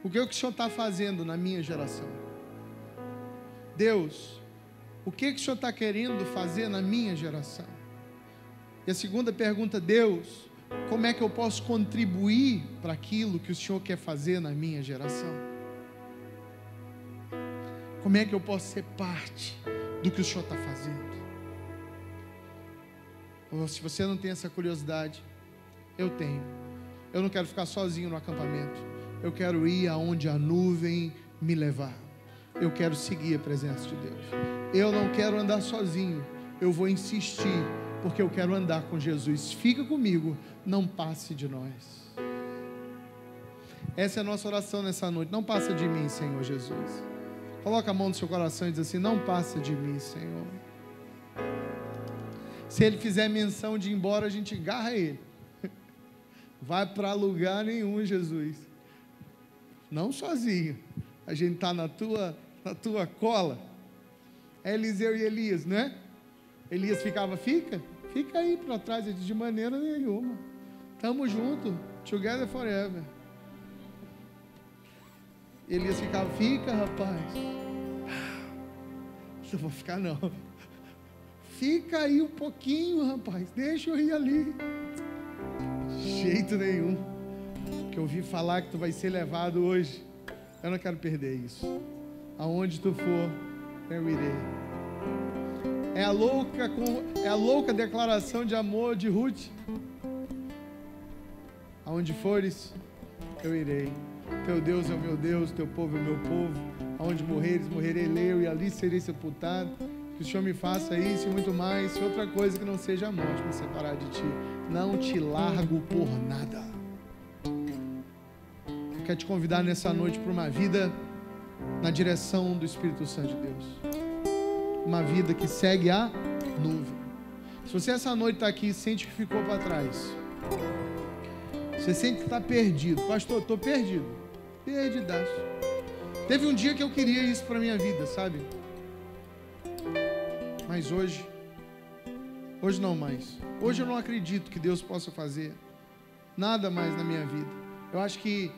o que o Senhor está fazendo na minha geração? Deus, o que o Senhor está querendo fazer na minha geração? E a segunda pergunta, Deus, como é que eu posso contribuir para aquilo que o Senhor quer fazer na minha geração? Como é que eu posso ser parte do que o Senhor está fazendo? Ou se você não tem essa curiosidade, eu tenho. Eu não quero ficar sozinho no acampamento. Eu quero ir aonde a nuvem me levar. Eu quero seguir a presença de Deus. Eu não quero andar sozinho. Eu vou insistir, porque eu quero andar com Jesus. Fica comigo, não passe de nós. Essa é a nossa oração nessa noite. Não passa de mim, Senhor Jesus. Coloca a mão no seu coração e diz assim: não passa de mim, Senhor. Se Ele fizer menção de ir embora, a gente agarra Ele. Vai para lugar nenhum, Jesus. Não sozinho. A gente está na tua cola. É Eliseu e Elias, não é? Elias ficava, fica aí para trás. Ele diz, de maneira nenhuma. Estamos juntos. Together forever. Elias ficava, fica, rapaz. Não vou ficar não. Fica aí um pouquinho, rapaz. Deixa eu ir ali. Jeito nenhum. Que eu ouvi falar que tu vai ser levado hoje. Eu não quero perder isso. Aonde tu for, eu irei. É a louca declaração de amor de Ruth. Aonde fores, eu irei. Teu Deus é o meu Deus, teu povo é o meu povo. Aonde morreres, morrerei eu, e ali serei sepultado. Que o Senhor me faça isso e muito mais. E outra coisa que não seja a morte me separar de ti. Não te largo por nada. Eu quero te convidar nessa noite para uma vida na direção do Espírito Santo de Deus. Uma vida que segue a nuvem. Se você essa noite está aqui e sente que ficou para trás, você sente que está perdido. Pastor, estou perdido. Perdidaço. Teve um dia que eu queria isso para a minha vida, sabe? Mas hoje não mais. Hoje eu não acredito que Deus possa fazer nada mais na minha vida. Eu acho que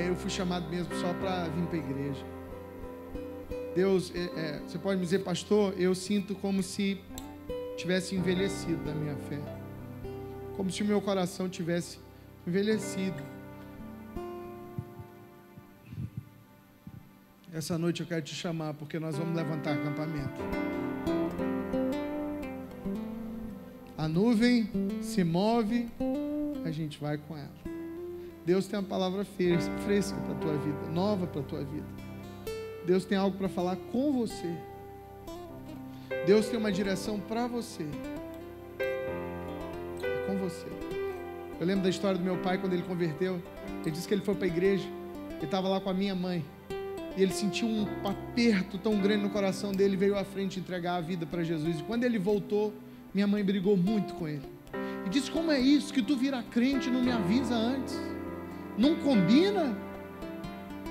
eu fui chamado mesmo só para vir para a igreja. Deus, você pode me dizer, pastor, eu sinto como se tivesse envelhecido da minha fé. Como se o meu coração tivesse envelhecido. Essa noite eu quero te chamar, porque nós vamos levantar acampamento. A nuvem se move, a gente vai com ela. Deus tem uma palavra fresca para a tua vida, nova para a tua vida. Deus tem algo para falar com você. Deus tem uma direção para você. É com você. Eu lembro da história do meu pai quando ele converteu. Ele disse que ele foi para a igreja. Ele estava lá com a minha mãe. E ele sentiu um aperto tão grande no coração dele. Veio à frente entregar a vida para Jesus. E quando ele voltou, minha mãe brigou muito com ele. E disse, como é isso que tu vira crente e não me avisa antes? Não combina?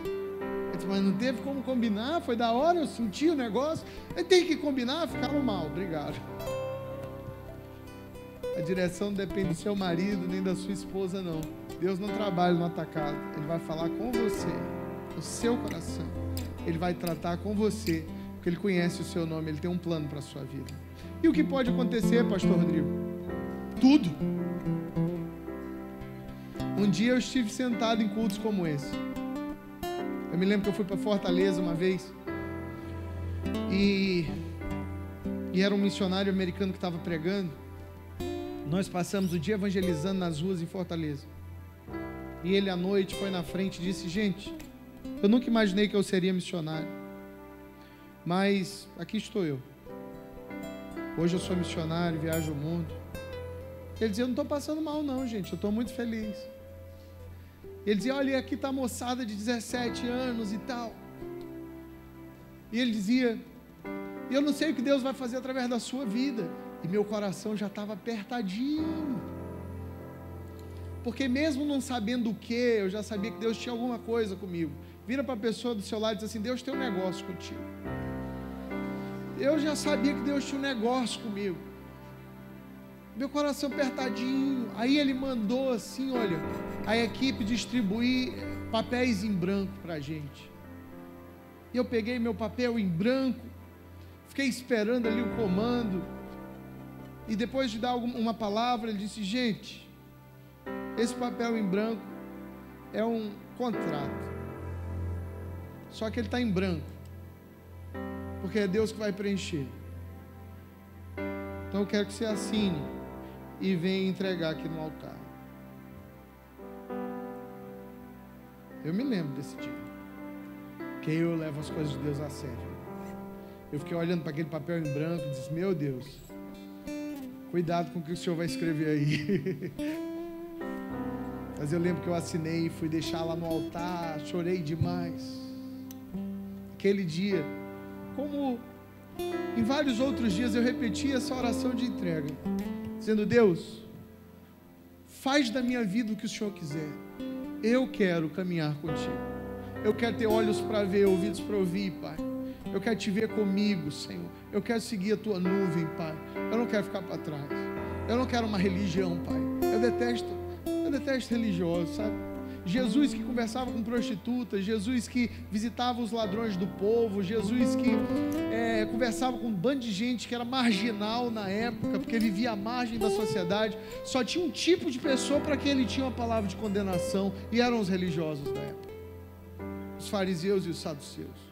Ele disse, mas não teve como combinar. Foi da hora, eu senti o negócio. Ele tem que combinar, ficaram mal. Obrigado. A direção não depende do seu marido nem da sua esposa, não. Deus não trabalha no atacado. Ele vai falar com você, no seu coração. Ele vai tratar com você, porque Ele conhece o seu nome. Ele tem um plano para a sua vida. E o que pode acontecer, pastor Rodrigo? Tudo. Um dia eu estive sentado em cultos como esse. Eu me lembro que eu fui para Fortaleza uma vez. E era um missionário americano que estava pregando. Nós passamos o dia evangelizando nas ruas em Fortaleza. E ele à noite foi na frente e disse, gente, eu nunca imaginei que eu seria missionário. Mas aqui estou eu. Hoje eu sou missionário, viajo o mundo. Ele dizia, eu não estou passando mal não, gente, eu estou muito feliz. Ele dizia, olha, aqui está a moçada de 17 anos e tal. E ele dizia, eu não sei o que Deus vai fazer através da sua vida. E meu coração já estava apertadinho. Porque mesmo não sabendo o que, eu já sabia que Deus tinha alguma coisa comigo. Vira para a pessoa do seu lado e diz assim: Deus tem um negócio contigo. Eu já sabia que Deus tinha um negócio comigo. Meu coração apertadinho. Aí Ele mandou assim, olha, a equipe distribuir papéis em branco para a gente. E eu peguei meu papel em branco, fiquei esperando ali o comando. E depois de dar uma palavra, ele disse: gente, esse papel em branco é um contrato. Só que ele está em branco, porque é Deus que vai preencher. Então eu quero que você assine e venha entregar aqui no altar. Eu me lembro desse dia, que eu levo as coisas de Deus a sério. Eu fiquei olhando para aquele papel em branco e disse: meu Deus, cuidado com o que o Senhor vai escrever aí. Mas eu lembro que eu assinei e fui deixar lá no altar, chorei demais. Aquele dia, como em vários outros dias, eu repeti essa oração de entrega, dizendo: Deus, faz da minha vida o que o Senhor quiser. Eu quero caminhar contigo. Eu quero ter olhos para ver, ouvidos para ouvir, Pai. Eu quero te ver comigo, Senhor. Eu quero seguir a tua nuvem, Pai. Eu não quero ficar para trás. Eu não quero uma religião, Pai. Eu detesto religiosos, sabe? Jesus que conversava com prostitutas, Jesus que visitava os ladrões do povo, Jesus que conversava com um bando de gente que era marginal na época, porque vivia à margem da sociedade. Só tinha um tipo de pessoa para quem ele tinha uma palavra de condenação, e eram os religiosos da época, os fariseus e os saduceus.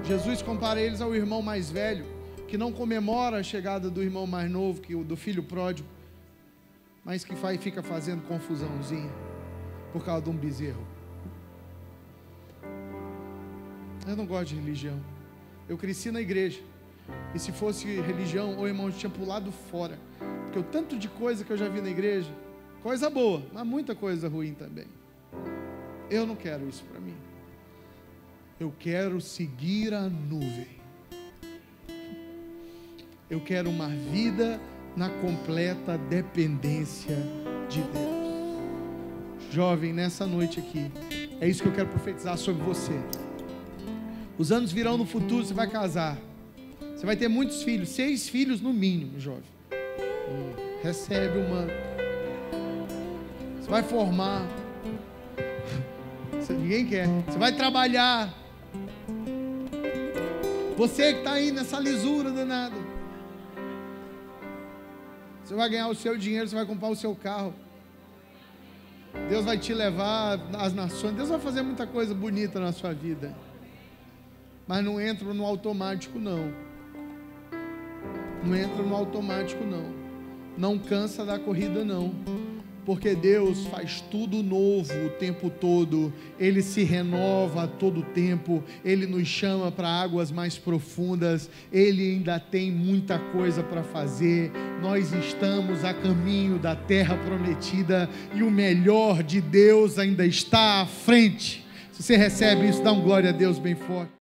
Jesus compara eles ao irmão mais velho, que não comemora a chegada do irmão mais novo, que o do filho pródigo, mas que fica fazendo confusãozinha por causa de um bezerro. Eu não gosto de religião. Eu cresci na igreja, e se fosse religião, o irmão tinha pulado fora, porque o tanto de coisa que eu já vi na igreja, coisa boa, mas muita coisa ruim também. Eu não quero isso para mim. Eu quero seguir a nuvem. Eu quero uma vida na completa dependência de Deus. Jovem, nessa noite aqui, é isso que eu quero profetizar sobre você. Os anos virão no futuro, você vai casar, você vai ter muitos filhos, 6 filhos no mínimo, jovem. Recebe o manto. Você vai formar. Ninguém quer. Você vai trabalhar. Você que está aí nessa lisura danada, você vai ganhar o seu dinheiro, você vai comprar o seu carro. Deus vai te levar às nações. Deus vai fazer muita coisa bonita na sua vida. Mas não entra no automático, não. Não entra no automático, não. Não cansa da corrida, não. Porque Deus faz tudo novo o tempo todo. Ele se renova a todo tempo. Ele nos chama para águas mais profundas. Ele ainda tem muita coisa para fazer. Nós estamos a caminho da terra prometida, e o melhor de Deus ainda está à frente. Se você recebe isso, dá um glória a Deus bem forte.